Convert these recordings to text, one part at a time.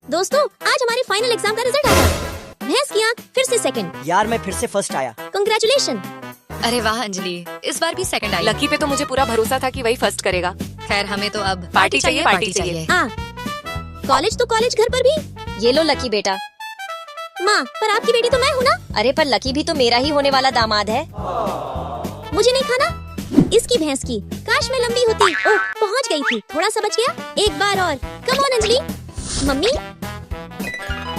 दोस्तों आज हमारे फाइनल एग्जाम का रिजल्ट आया। भैंस की आंख फिर से सेकंड। यार मैं फिर से फर्स्ट आया। कंग्रेचुलेशन। अरे वाह अंजलि, इस बार भी सेकंड आई। लकी पे तो मुझे पूरा भरोसा था कि वही फर्स्ट करेगा। खैर हमें तो अब पार्टी चाहिए, पार्टी चाहिए। हाँ, कॉलेज तो कॉलेज, घर पर भी। ये लो लकी बेटा। माँ पर आपकी बेटी तो मैं हूँ ना। अरे पर लकी भी तो मेरा ही होने वाला दामाद है। मुझे नहीं खाना। इसकी भैंस की, काश मैं लंबी होती। ओह पहुँच गई थी, थोड़ा सा बच गया। एक बार और, कम ऑन अंजलि। मम्मी।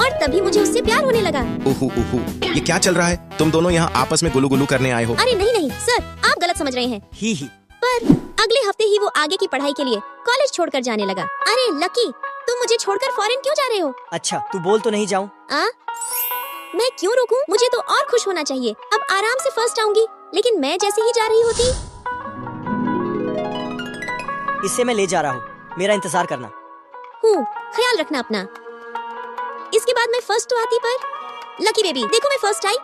और तभी मुझे उससे प्यार होने लगा। उहु उहु, ये क्या चल रहा है? तुम दोनों यहाँ आपस में गुलू गुलू करने आए हो? अरे नहीं नहीं सर, आप गलत समझ रहे हैं। ही पर अगले हफ्ते ही वो आगे की पढ़ाई के लिए कॉलेज छोड़कर जाने लगा। अरे लकी, तुम मुझे छोड़कर फॉरेन क्यों जा रहे हो? अच्छा तू बोल तो नहीं जाऊँ? मैं क्यों रोकूं? मुझे तो और खुश होना चाहिए। अब आराम से फर्स्ट आऊंगी। लेकिन मैं जैसे ही जा रही होती। इसे मैं ले जा रहा हूँ, मेरा इंतजार करना। हूँ, ख्याल रखना अपना। इसके बाद मैं फर्स्ट तो आती, पर लकी बेबी देखो मैं फर्स्ट आई।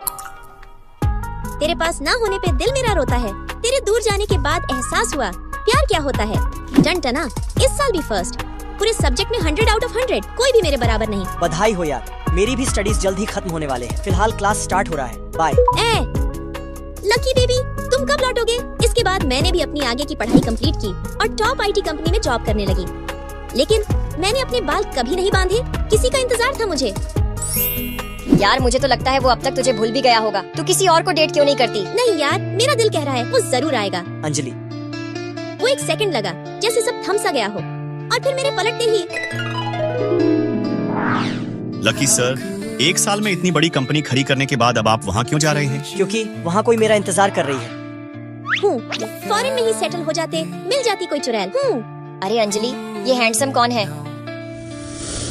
तेरे पास ना होने पे दिल मेरा रोता है। तेरे दूर जाने के बाद एहसास हुआ प्यार क्या होता है। डन टना, इस साल भी फर्स्ट। पूरे सब्जेक्ट में 100 आउट ऑफ 100। कोई भी मेरे बराबर नहीं। बधाई हो यार, मेरी भी स्टडीज जल्द ही खत्म होने वाले हैं। फिलहाल क्लास स्टार्ट हो रहा है। बाय। लकी बेबी तुम कब लौटोगे? इसके बाद मैंने भी अपनी आगे की पढ़ाई कंप्लीट की और टॉप आईटी कंपनी में जॉब करने लगी। लेकिन मैंने अपने बाल कभी नहीं बांधे। किसी का इंतजार था मुझे। यार मुझे तो लगता है वो अब तक तुझे भूल भी गया होगा। तू किसी और को डेट क्यों नहीं करती? नहीं यार, मेरा दिल कह रहा है वो जरूर आएगा। अंजलि। वो एक सेकंड लगा, जैसे सब थम सा गया हो, और फिर मेरे पलटते ही। लकी सर, एक साल में इतनी बड़ी कंपनी खड़ी करने के बाद अब आप वहाँ क्यों जा रहे हैं? क्योंकि वहाँ कोई मेरा इंतजार कर रही है। फॉरेन में ही सेटल हो जाते, मिल जाती कोई चुड़ैल। अरे अंजलि, ये हैंडसम कौन है?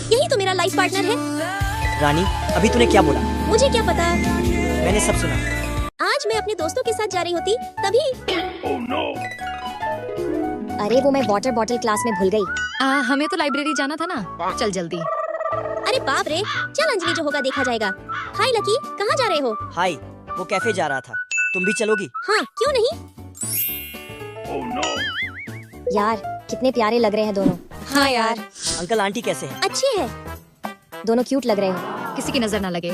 यही तो मेरा लाइफ पार्टनर है। रानी अभी तूने क्या बोला? मुझे क्या पता, मैंने सब सुना। आज मैं अपने दोस्तों के साथ जा रही होती तभी। अरे वो मैं वाटर बॉटल क्लास में भूल गई। हमें तो लाइब्रेरी जाना था ना। चल जल्दी। अरे बाप रे, चल अंजलि जो होगा देखा जाएगा। हाय लकी, कहाँ जा रहे हो? हाय, वो कैफे जा रहा था। तुम भी चलोगी? हाँ क्यों नहीं। यार कितने प्यारे लग रहे हैं दोनों। हाँ यार, अंकल आंटी कैसे हैं? अच्छे है। दोनों क्यूट लग रहे हो। किसी की नजर ना लगे।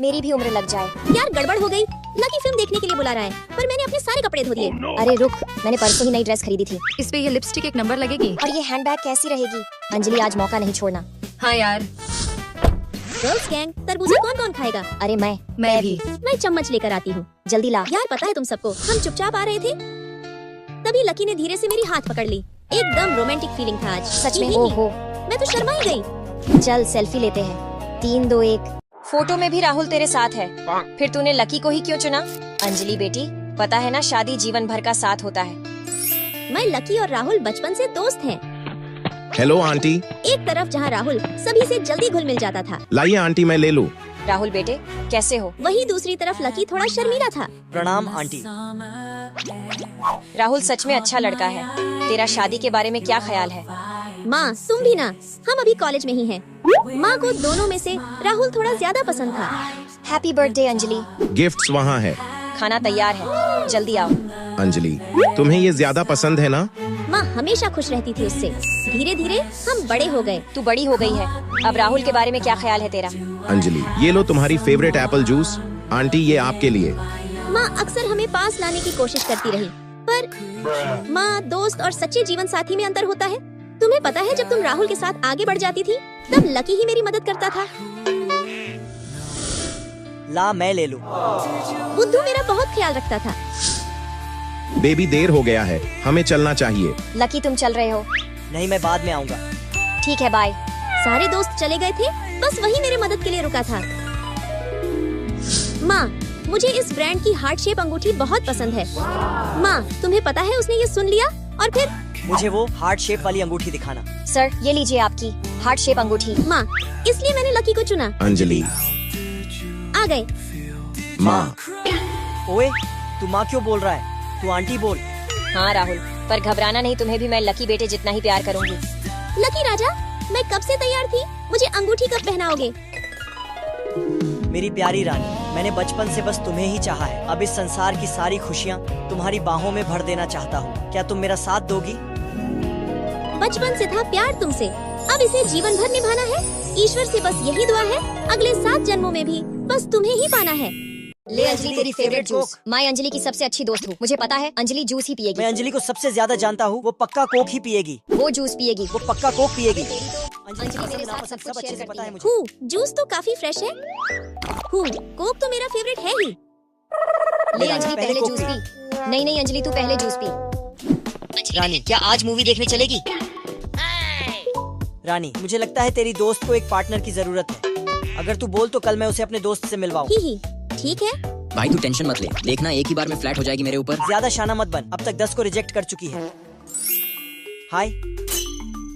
मेरी भी उम्र लग जाए। यार गड़बड़ हो गई। लकी फिल्म देखने के लिए बुला रहा है, पर मैंने अपने सारे कपड़े धो दिए। अरे रुक, मैंने परसों ही नई ड्रेस खरीदी थी। इस पे ये लिपस्टिक एक नंबर लगेगी। और ये हैंडबैग कैसी रहेगी? अंजलि आज मौका नहीं छोड़ना। हाँ यार, गर्ल्स गैंग, तरबूजा कौन कौन खाएगा? अरे मैं भी। मैं चम्मच लेकर आती हूँ। जल्दी ला। यार पता है तुम सबको, हम चुपचाप आ रहे थे, तभी लकी ने धीरे से मेरी हाथ पकड़ ली। एकदम रोमांटिक फीलिंग था आज। सच में? ओहो, मैं तो शर्मा ही गई। चल सेल्फी लेते हैं। 3, 2, 1। फोटो में भी राहुल तेरे साथ है, फिर तूने लकी को ही क्यों चुना? अंजलि बेटी, पता है ना शादी जीवन भर का साथ होता है। मैं लकी और राहुल बचपन से दोस्त हैं। Hello aunty. एक तरफ जहाँ राहुल सभी से जल्दी घुल मिल जाता था। लाइए आंटी मैं ले लूं। राहुल बेटे कैसे हो? वही दूसरी तरफ लकी थोड़ा शर्मीला था। प्रणाम आंटी। राहुल सच में अच्छा लड़का है। तेरा शादी के बारे में क्या ख्याल है? माँ तुम भी ना, हम अभी कॉलेज में ही हैं। माँ को दोनों में से राहुल थोड़ा ज्यादा पसंद था। Happy birthday Anjali. गिफ्ट्स वहाँ है। खाना तैयार है, जल्दी आओ। अंजलि, तुम्हें ये ज्यादा पसंद है ना? माँ हमेशा खुश रहती थी उससे। धीरे धीरे हम बड़े हो गए। तू बड़ी हो गई है। अब राहुल के बारे में क्या ख्याल है तेरा? अंजलि, ये लो तुम्हारी फेवरेट एप्पल जूस। आंटी ये आपके लिए। माँ अक्सर हमें पास लाने की कोशिश करती रही, पर माँ, दोस्त और सच्चे जीवन साथी में अंतर होता है। तुम्हें पता है जब तुम राहुल के साथ आगे बढ़ जाती थी, तब लकी ही मेरी मदद करता था। ला मैं ले लूं। बुद्धू मेरा बहुत ख्याल रखता था। बेबी देर हो गया है, हमें चलना चाहिए। लकी तुम चल रहे हो? नहीं मैं बाद में आऊँगा। ठीक है बाय। सारे दोस्त चले गए थे, बस वही मेरे मदद के लिए रुका था। माँ मुझे इस ब्रांड की हार्ट शेप अंगूठी बहुत पसंद है। माँ तुम्हें पता है उसने ये सुन लिया और फिर मुझे वो हार्ट शेप वाली अंगूठी दिखाना। सर ये लीजिए आपकी हार्ट शेप अंगूठी। माँ इसलिए मैंने लकी को चुना। अंजलि। आ गए। माँ। ओए तू माँ क्यों बोल रहा है? तू आंटी बोल। हाँ राहुल, पर घबराना नहीं, तुम्हें भी मैं लकी बेटे जितना ही प्यार करूंगी। लकी राजा, मैं कब से तैयार थी। मुझे अंगूठी कब पहनाओगे? मेरी प्यारी रानी, मैंने बचपन से बस तुम्हें ही चाहा है। अब इस संसार की सारी खुशियाँ तुम्हारी बाहों में भर देना चाहता हूँ। क्या तुम मेरा साथ दोगी? बचपन से था प्यार तुमसे, अब अब इसे जीवन भर निभाना है। ईश्वर से बस यही दुआ है, अगले 7 जन्मों में भी बस तुम्हें ही पाना है। ले अंजलि तेरी फेवरेट जूस। मैं अंजलि की सबसे अच्छी दोस्त हूँ, मुझे पता है अंजलि जूस ही मैं पिएगी। अंजलि को सबसे ज्यादा जानता हूँ, वो पक्का कोक ही पिएगी। वो जूस पिएगी। वो पक्का कोक पिएगी। अंजलि मेरे साथ सब कुछ अच्छे शेयर से पता करती है है। मुझे। हूँ, जूस तो काफी फ्रेश है। हूँ, कोक तो मेरा फेवरेट है ही। ले अंजलि पहले कोक जूस पी। पी। नहीं अंजलि तू पहले जूस पी। रानी, क्या आज मूवी देखने चलेगी? रानी, मुझे लगता है तेरी दोस्त को एक पार्टनर की जरूरत है। अगर तू बोल तो कल मैं उसे अपने दोस्त से मिलवाऊं। ही ठीक है। भाई तू टेंशन मत ले, देखना एक ही बार में फ्लैट हो जाएगी मेरे ऊपर। ज्यादा शाना मत बन, अब तक 10 को रिजेक्ट कर चुकी है। हाय।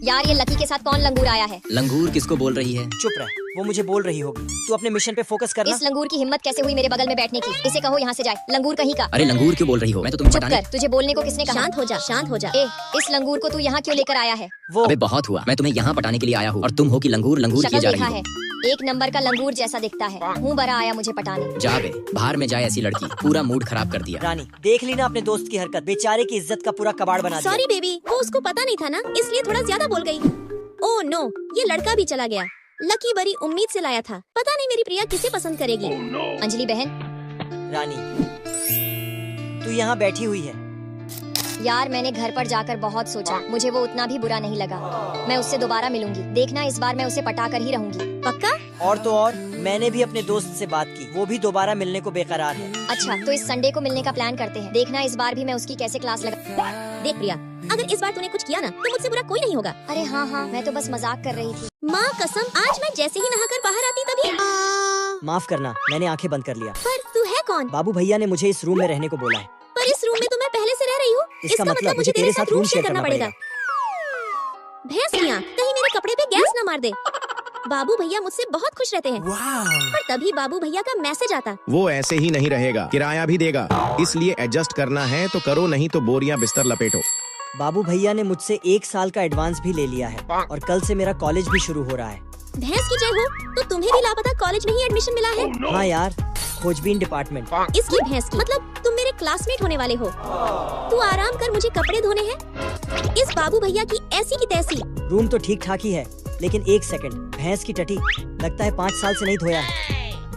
यार ये लकी के साथ कौन लंगूर आया है? लंगूर किसको बोल रही है? चुप रह, वो मुझे बोल रही होगी। तू अपने मिशन पे फोकस करना। इस लंगूर की हिम्मत कैसे हुई मेरे बगल में बैठने की? इसे कहो यहाँ से जाए, लंगूर कहीं का। अरे लंगूर क्यों बोल रही हो? मैं तो तुम्हें चुप पटाने। कर, तुझे बोलने को किसने कहा? शांत हो जा, शांत हो जा। ए, इस लंगूर को तू यहाँ क्यों लेकर आया है? वो अबे बहुत हुआ, मैं तुम्हें यहाँ पटाने के लिए आया हूँ और तुम हो कि लंगूर लंगूर किए शक्ल जा देखा रही है, हो। एक नंबर का लंगूर जैसा दिखता है। मुँह भरा आया मुझे पटाने। जा बे, बाहर में जाए ऐसी लड़की, पूरा मूड खराब कर दिया। रानी, देख ली ना अपने दोस्त की हरकत, बेचारे की इज्जत का पूरा कबाड़ बना दिया। सॉरी बेबी, वो उसको पता नहीं था ना, इसलिए थोड़ा ज्यादा बोल गई। ओह नो, ये लड़का भी चला गया। लकी बड़ी उम्मीद से लाया था, पता नहीं मेरी प्रिया किसे पसंद करेगी। अंजलि बहन, रानी, तू यहाँ बैठी हुई है। यार मैंने घर पर जाकर बहुत सोचा, मुझे वो उतना भी बुरा नहीं लगा। मैं उससे दोबारा मिलूंगी, देखना इस बार मैं उसे पटा कर ही रहूंगी। पक्का? और तो और, मैंने भी अपने दोस्त से बात की, वो भी दोबारा मिलने को बेकरार है। अच्छा तो इस संडे को मिलने का प्लान करते हैं, देखना इस बार भी मैं उसकी कैसे क्लास लगा। देख प्रिया, अगर इस बार तूने कुछ किया ना तो मुझसे बुरा कोई नहीं होगा। अरे हाँ मैं तो बस मजाक कर रही थी। माँ कसम, आज मैं जैसे ही नहाकर बाहर आती तभी माफ करना, मैंने आंखें बंद कर लिया। पर तू है कौन? बाबू भैया ने मुझे इस रूम में रहने को बोला है। पर इस रूम में तो मैं पहले से रह रही हूँ। इसका मतलब मुझे तेरे साथ रूम शेयर करना पड़ेगा। भैंस किया, कहीं मेरे कपड़े पे गैस न मार दे। बाबू भैया मुझसे बहुत खुश रहते हैं। पर तभी बाबू भैया का मैसेज आता। वो ऐसे ही नहीं रहेगा, किराया भी देगा, इसलिए एडजस्ट करना है तो करो, नहीं तो बोरियां बिस्तर लपेटो। बाबू भैया ने मुझसे 1 साल का एडवांस भी ले लिया है और कल से मेरा कॉलेज भी शुरू हो रहा है। भैंस की जय हो, तो तुम्हें भी लापता कॉलेज में ही एडमिशन मिला है? हाँ यार, खोजबीन डिपार्टमेंट। इसकी भैंस की मतलब तुम मेरे क्लासमेट होने वाले हो। तू आराम कर, मुझे कपड़े धोने हैं। इस बाबू भैया की ऐसी की तैसी। रूम तो ठीक ठाक ही है, लेकिन 1 सेकंड, भैंस की टटी लगता है 5 साल से नहीं धोया है।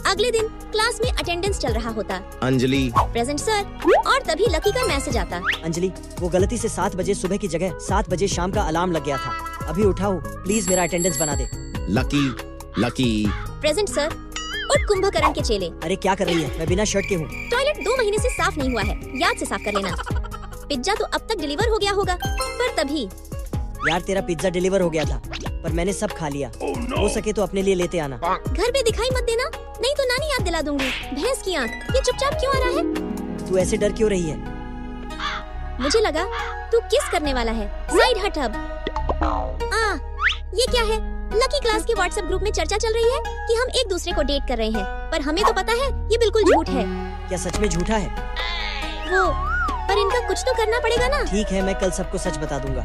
अगले दिन क्लास में अटेंडेंस चल रहा होता। अंजलि, प्रेजेंट सर, और तभी लकी का मैसेज आता। अंजलि, वो गलती से 7 बजे सुबह की जगह 7 बजे शाम का अलार्म लग गया था। अभी उठाओ, प्लीज मेरा अटेंडेंस बना दे। लकी। प्रेजेंट सर, और कुंभकर्ण के चेले। अरे क्या कर रही है? मैं बिना शर्ट के हूँ। टॉयलेट 2 महीने से साफ नहीं हुआ है, याद से साफ कर लेना। पिज्जा तो अब तक डिलीवर हो गया होगा, पर तभी। यार तेरा पिज्जा डिलीवर हो गया था, पर मैंने सब खा लिया। हो सके तो अपने लिए लेते आना। घर पे दिखाई मत देना, नहीं तो नानी याद दिला दूंगी। भैंस की आंख, ये चुपचाप क्यों आ रहा है? तू ऐसे डर क्यों रही है? मुझे लगा तू किस करने वाला है। साइड हट अब। ये क्या है? लकी क्लास के व्हाट्सएप ग्रुप में चर्चा चल रही है कि हम एक दूसरे को डेट कर रहे हैं, पर हमें तो पता है ये बिल्कुल झूठ है। क्या सच में झूठा है? वो, पर इनका कुछ तो करना पड़ेगा ना। ठीक है, मैं कल सबको सच बता दूंगा।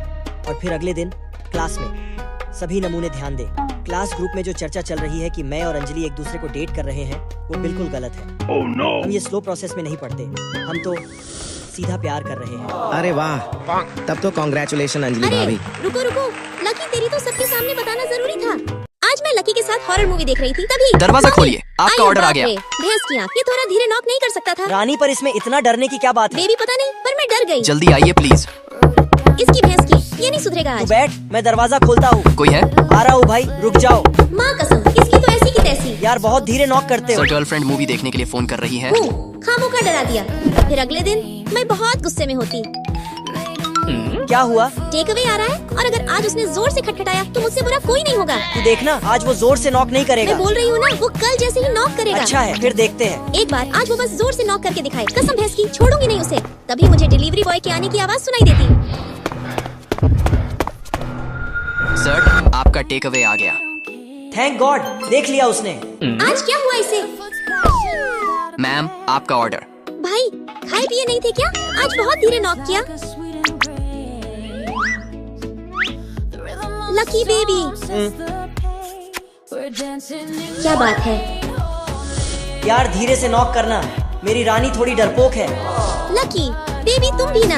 और फिर अगले दिन क्लास में सभी नमूने ध्यान दे। क्लास ग्रुप में जो चर्चा चल रही है कि मैं और अंजलि एक दूसरे को डेट कर रहे हैं, वो बिल्कुल गलत है। हम ये स्लो प्रोसेस में नहीं पढ़ते, हम तो सीधा प्यार कर रहे हैं। अरे वाह, तब तो कॉन्ग्रेचुलेशन अंजलि अरे भाभी। रुको, लकी तेरी तो सबके सामने बताना जरूरी था। आज मैं लकी के साथ हॉरर मूवी देख रही थी, तभी दरवाजा खोलिए, आपका ऑर्डर आ गया। भैंस की आंख, ये थोड़ा धीरे नॉक नहीं कर सकता था? रानी, पर इसमें इतना डरने की क्या बात है? बेबी पता नहीं, पर मैं डर गई। जल्दी आइए प्लीज। इसकी भैंस की, ये नहीं सुधरेगा तू आज। बैठ, मैं दरवाजा खोलता हूँ। कोई है? आ रहा हूँ भाई, रुक जाओ। माँ कसम, इसकी तो ऐसी की तैसी। यार बहुत धीरे नॉक करते हो। सर गर्लफ्रेंड मूवी देखने के लिए फोन कर रही है। खामों का डरा दिया। फिर अगले दिन मैं बहुत गुस्से में होती। क्या हुआ? टेक अवे आ रहा है, और अगर आज उसने जोर से खटखटाया तो मुझसे बुरा कोई नहीं होगा। तू देखना, आज वो जोर से नॉक नहीं करेगा। मैं बोल रही हूँ ना, वो कल जैसे ही नॉक करेगा। अच्छा है, फिर देखते हैं। एक बार आज वो बस जोर से नॉक करके दिखाए, कसम भैंस की, छोड़ूंगी नहीं उसे। तभी मुझे डिलीवरी बॉय के आने की आवाज सुनाई देती। सर आपका टेक अवे आ गया। थैंक गॉड, देख लिया उसने। आज क्या हुआ इसे? मैम आपका ऑर्डर। भाई खाए पिए नहीं थे क्या? आज बहुत धीरे नॉक किया। लकी बेबी, क्या बात है? यार धीरे से नॉक करना, मेरी रानी थोड़ी डरपोक है। लकी बेबी तुम भी ना।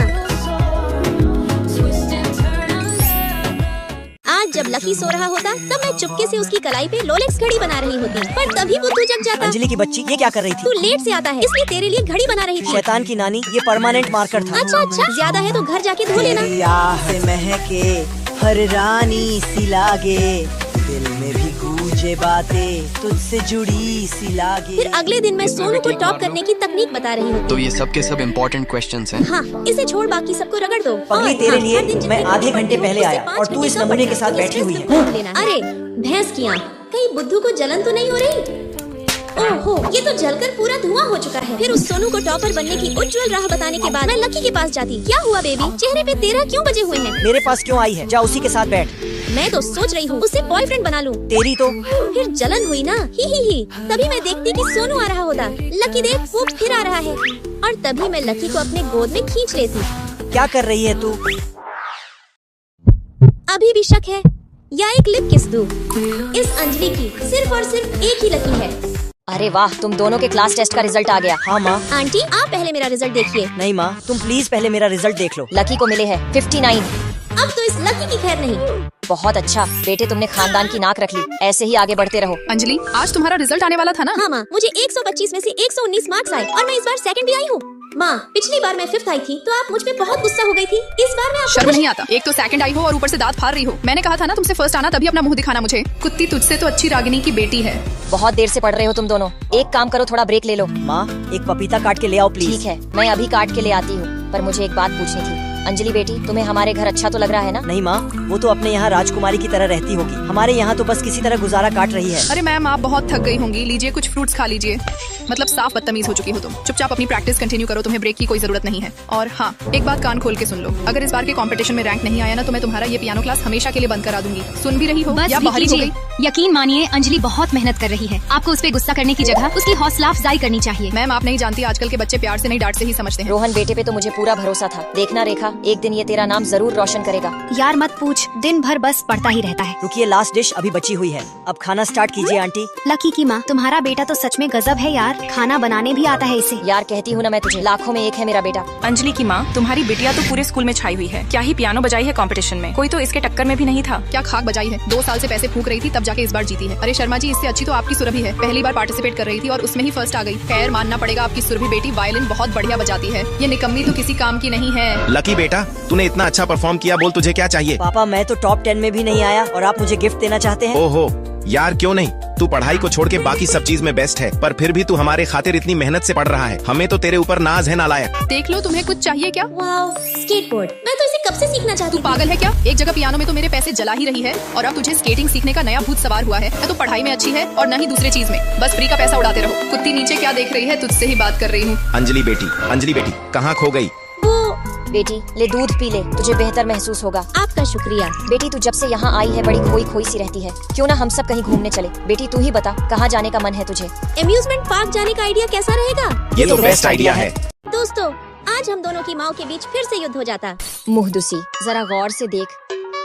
आज जब जब लकी सो रहा होता तब मैं चुपके से उसकी कलाई पे रोलेक्स घड़ी बना रही होती, पर तभी वो तू जग जाता। अंजलि की बच्ची, ये क्या कर रही तू थी? लेट से आता है इसलिए तेरे लिए घड़ी बना रही थी। शैतान की नानी, ये परमानेंट मार्कर था। अच्छा, ज्यादा है तो घर जाके धो लेना। राह महके हर रानी सी लागे, दिल में भी गूंजे बातें तुझसे जुड़ी सी लागे। फिर अगले दिन मैं सोनू को टॉप करने की तकनीक बता रही हूँ। तो ये सब के सब इम्पोर्टेंट क्वेश्चंस हैं। हाँ, इसे छोड़ बाकी सबको रगड़ दो। पगली, और तेरे हाँ, लिए हर दिन मैं जितने आधे घंटे घंटे पहले उससे आया 5 और तू घंटे इस कम नमूने के पढ़ना, साथ तो बैठी हुई है। स्ट्रेस लेना। अरे भैंस की आँख, कहीं बुद्धू को जलन तो नहीं हो रही? ओहो, ये तो जलकर पूरा धुआं हो चुका है। फिर उस सोनू को टॉपर बनने की उज्जवल राह बताने के बाद मैं लकी के पास जाती। क्या हुआ बेबी, चेहरे पे 13 क्यों बजे हुए हैं? मेरे पास क्यों आई है? जा उसी के साथ बैठ। मैं तो सोच रही हूँ उससे बॉयफ्रेंड बना लूं। तेरी तो फिर जलन हुई ना, ही। तभी मैं देखती कि सोनू आ रहा होता। लकी देख, वो फिर आ रहा है, और तभी मैं लकी को अपने गोद में खींच लेती। क्या कर रही है तू? अभी भी शक है या एक लिप किस दूं? इस अंजलि की सिर्फ और सिर्फ एक ही लकी है। अरे वाह, तुम दोनों के क्लास टेस्ट का रिजल्ट आ गया। हाँ माँ। आंटी, आप पहले मेरा रिजल्ट देखिए। नहीं माँ, तुम प्लीज पहले मेरा रिजल्ट देख लो। लकी को मिले हैं 59। अब तो इस लकी की खैर नहीं। बहुत अच्छा बेटे, तुमने खानदान की नाक रख ली। ऐसे ही आगे बढ़ते रहो। अंजलि, आज तुम्हारा रिजल्ट आने वाला था ना? हाँ माँ, मुझे 125 में से 119 मार्क्स आए और मैं इस बार सेकंड भी आई हूँ। माँ, पिछली बार मैं 5th आई थी तो आप मुझ पे बहुत गुस्सा हो गई थी। इस बार मैं आपको शर्म नहीं आता? एक तो सेकंड आई हो और ऊपर से दांत फाड़ रही हो। मैंने कहा था ना तुमसे फर्स्ट आना, तभी अपना मुंह दिखाना मुझे। कुत्ती, तुझसे तो अच्छी रागिनी की बेटी है। बहुत देर से पढ़ रहे हो तुम दोनों। एक काम करो, थोड़ा ब्रेक ले लो। माँ, एक पपीता काट के ले आओ प्लीज। ठीक है, मैं अभी काट के ले आती हूँ, पर मुझे एक बात पूछनी थी। अंजलि बेटी, तुम्हें हमारे घर अच्छा तो लग रहा है ना? नहीं माँ, वो तो अपने यहाँ राजकुमारी की तरह रहती होगी। हमारे यहाँ तो बस किसी तरह गुजारा काट रही है। अरे मैम, आप बहुत थक गई होंगी, लीजिए कुछ फ्रूट्स खा लीजिए। मतलब साफ बदतमीज हो चुकी हो तुम। चुपचाप अपनी प्रैक्टिस कंटिन्यू करो, तुम्हें ब्रेक की कोई जरूरत नहीं है। और हाँ, एक बात कान खोल के सुन लो, अगर इस बार के कंपटीशन में रैंक नहीं आया ना तो मैं तुम्हारा ये पियानो क्लास हमेशा के लिए बंद करा दूंगी। सुन भी रही हो बस या बाहरी हो गई? यकीन मानिए, अंजलि बहुत मेहनत कर रही है। आपको उस पे गुस्सा करने की जगह उसकी हौसला अफजाई करनी चाहिए। मैम, आप नहीं जानती, आजकल के बच्चे प्यार से नहीं डांट से ही समझते हैं। रोहन बेटे पे तो मुझे पूरा भरोसा था। देखना रेखा, एक दिन ये तेरा नाम जरूर रोशन करेगा। यार मत पूछ, दिन भर बस पढ़ता ही रहता है। रुकिए, लास्ट डिश अभी बची हुई है। अब खाना स्टार्ट कीजिए आंटी। लकी की माँ, तुम्हारा बेटा तो सच में गजब है यार, खाना बनाने भी आता है इसे। यार कहती हूँ ना मैं तुझे, लाखों में एक है मेरा बेटा। अंजलि की माँ, तुम्हारी बिटिया तो पूरे स्कूल में छाई हुई है। क्या ही पियानो बजाई है कंपटीशन में, कोई तो इसके टक्कर में भी नहीं था। क्या खाक बजाई है? 2 साल से पैसे फूक रही थी तब जाके इस बार जीती है। अरे शर्मा जी, इससे अच्छी तो आपकी सुरभि है। पहली बार पार्टिसिपेट कर रही थी और उसमें ही फर्स्ट आ गई। खैर मानना पड़ेगा, आपकी सुरभि बेटी वायलिन बहुत बढ़िया बजाती है। ये निकम्मी तो किसी काम की नहीं है। लकी बेटा, तूने इतना अच्छा परफॉर्म किया, बोल तुझे क्या चाहिए? पापा, मैं तो टॉप 10 में भी नहीं आया और आप मुझे गिफ्ट देना चाहते हैं? ओहो यार, क्यों नहीं? तू पढ़ाई को छोड़ के बाकी सब चीज में बेस्ट है, पर फिर भी तू हमारे खातिर इतनी मेहनत से पढ़ रहा है। हमें तो तेरे ऊपर नाज है नालायक। देख लो, तुम्हें कुछ चाहिए क्या? Wow, skateboard. मैं तो इसे कब से सीखना चाहती तू पागल है क्या? एक जगह पियानो में तो मेरे पैसे जला ही रही है और अब तुझे स्केटिंग सीखने का नया भूत सवार हुआ है। न तो पढ़ाई में अच्छी है और न ही दूसरे चीज में, बस फ्री का पैसा उड़ाते रहो। कुत्ती नीचे क्या देख रही है? तुझसे ही बात कर रही हूँ। अंजलि बेटी, कहाँ खो गई? बेटी ले, दूध पी ले, तुझे बेहतर महसूस होगा। आपका शुक्रिया। बेटी तू जब से यहाँ आई है बड़ी खोई खोई सी रहती है। क्यों ना हम सब कहीं घूमने चले? बेटी तू ही बता, कहाँ जाने का मन है तुझे? एम्यूजमेंट पार्क जाने का आइडिया कैसा रहेगा? ये तो बेस्ट आइडिया है। दोस्तों, आज हम दोनों की माओ के बीच फिर से युद्ध हो जाता। मुहदुसी, जरा गौर से देख,